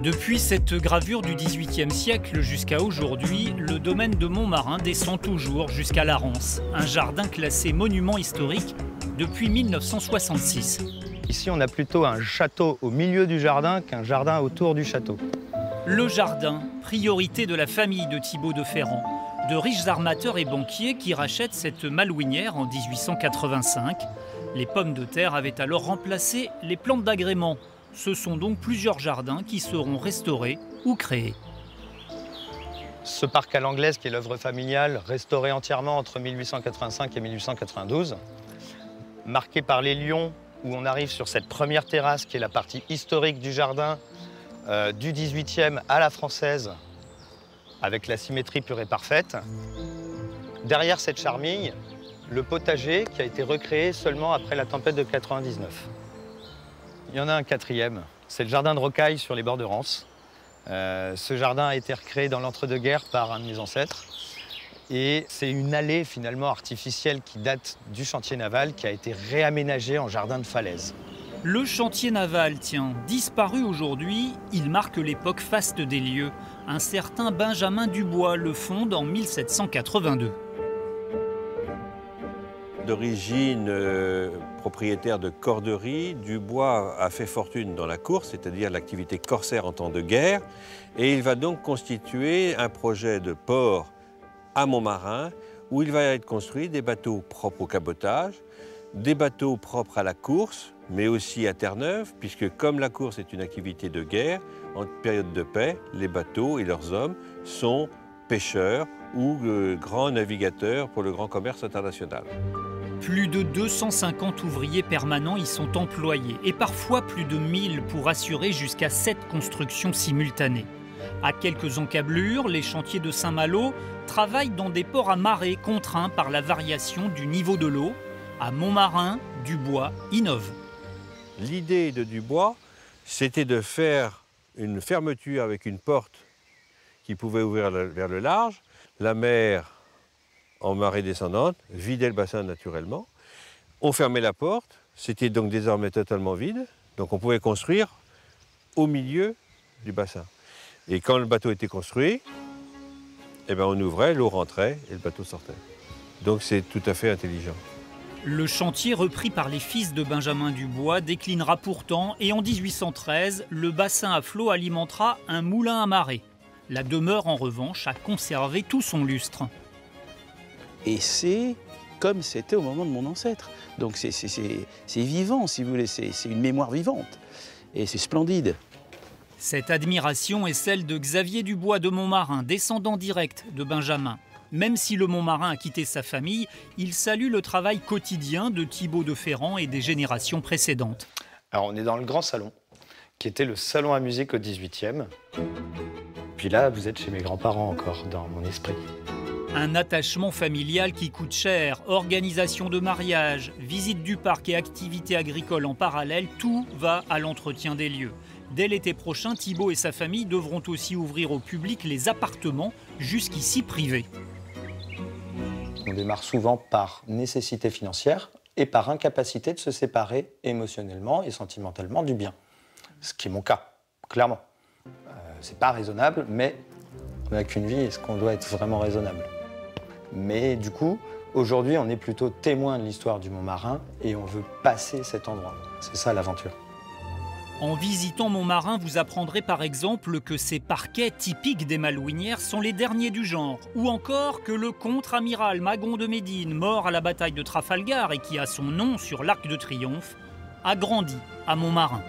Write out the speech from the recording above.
Depuis cette gravure du XVIIIe siècle jusqu'à aujourd'hui, le domaine de Montmarin descend toujours jusqu'à la Rance, un jardin classé monument historique depuis 1966. Ici, on a plutôt un château au milieu du jardin qu'un jardin autour du château. Le jardin, priorité de la famille de Thibaut de Ferrand, de riches armateurs et banquiers qui rachètent cette malouinière en 1885. Les pommes de terre avaient alors remplacé les plantes d'agrément. Ce sont donc plusieurs jardins qui seront restaurés ou créés. Ce parc à l'anglaise, qui est l'œuvre familiale, restauré entièrement entre 1885 et 1892, marqué par les lions, où on arrive sur cette première terrasse qui est la partie historique du jardin, du 18e à la française, avec la symétrie pure et parfaite. Derrière cette charmille, le potager qui a été recréé seulement après la tempête de 99. Il y en a un quatrième, c'est le jardin de Rocaille sur les bords de Rance. Ce jardin a été recréé dans l'entre-deux-guerres par un de mes ancêtres. Et c'est une allée finalement artificielle qui date du chantier naval qui a été réaménagée en jardin de falaise. Le chantier naval, tiens, disparu aujourd'hui, il marque l'époque faste des lieux. Un certain Benjamin Dubois le fonde en 1782. D'origine propriétaire de corderie, Dubois a fait fortune dans la course, c'est-à-dire l'activité corsaire en temps de guerre. Et il va donc constituer un projet de port à Montmarin où il va être construit des bateaux propres au cabotage, des bateaux propres à la course, mais aussi à Terre-Neuve, puisque comme la course est une activité de guerre, en période de paix, les bateaux et leurs hommes sont pêcheurs ou grands navigateurs pour le grand commerce international. Plus de 250 ouvriers permanents y sont employés et parfois plus de 1000 pour assurer jusqu'à 7 constructions simultanées. À quelques encablures, les chantiers de Saint-Malo travaillent dans des ports à marée contraints par la variation du niveau de l'eau. À Montmarin, Dubois innove. L'idée de Dubois, c'était de faire une fermeture avec une porte qui pouvait ouvrir vers le large. La mer, en marée descendante, vidait le bassin naturellement. On fermait la porte, c'était donc désormais totalement vide. Donc on pouvait construire au milieu du bassin. Et quand le bateau était construit, eh ben on ouvrait, l'eau rentrait et le bateau sortait. Donc c'est tout à fait intelligent. Le chantier repris par les fils de Benjamin Dubois déclinera pourtant et en 1813, le bassin à flot alimentera un moulin à marée. La demeure, en revanche, a conservé tout son lustre. Et c'est comme c'était au moment de mon ancêtre. Donc c'est vivant, si vous voulez, c'est une mémoire vivante. Et c'est splendide. Cette admiration est celle de Xavier Dubois de Montmarin, descendant direct de Benjamin. Même si le Montmarin a quitté sa famille, il salue le travail quotidien de Thibaut de Ferrand et des générations précédentes. Alors on est dans le grand salon, qui était le salon à musique au 18e. Puis là, vous êtes chez mes grands-parents encore, dans mon esprit. Un attachement familial qui coûte cher, organisation de mariage, visite du parc et activités agricoles en parallèle, tout va à l'entretien des lieux. Dès l'été prochain, Thibaut et sa famille devront aussi ouvrir au public les appartements jusqu'ici privés. On démarre souvent par nécessité financière et par incapacité de se séparer émotionnellement et sentimentalement du bien. Ce qui est mon cas, clairement. C'est pas raisonnable, mais on n'a qu'une vie, est-ce qu'on doit être vraiment raisonnable? Mais du coup, aujourd'hui, on est plutôt témoin de l'histoire du Montmarin et on veut passer cet endroit. C'est ça l'aventure. En visitant Montmarin, vous apprendrez par exemple que ces parquets typiques des malouinières sont les derniers du genre, ou encore que le contre-amiral Magon de Médine, mort à la bataille de Trafalgar et qui a son nom sur l'Arc de Triomphe, a grandi à Montmarin.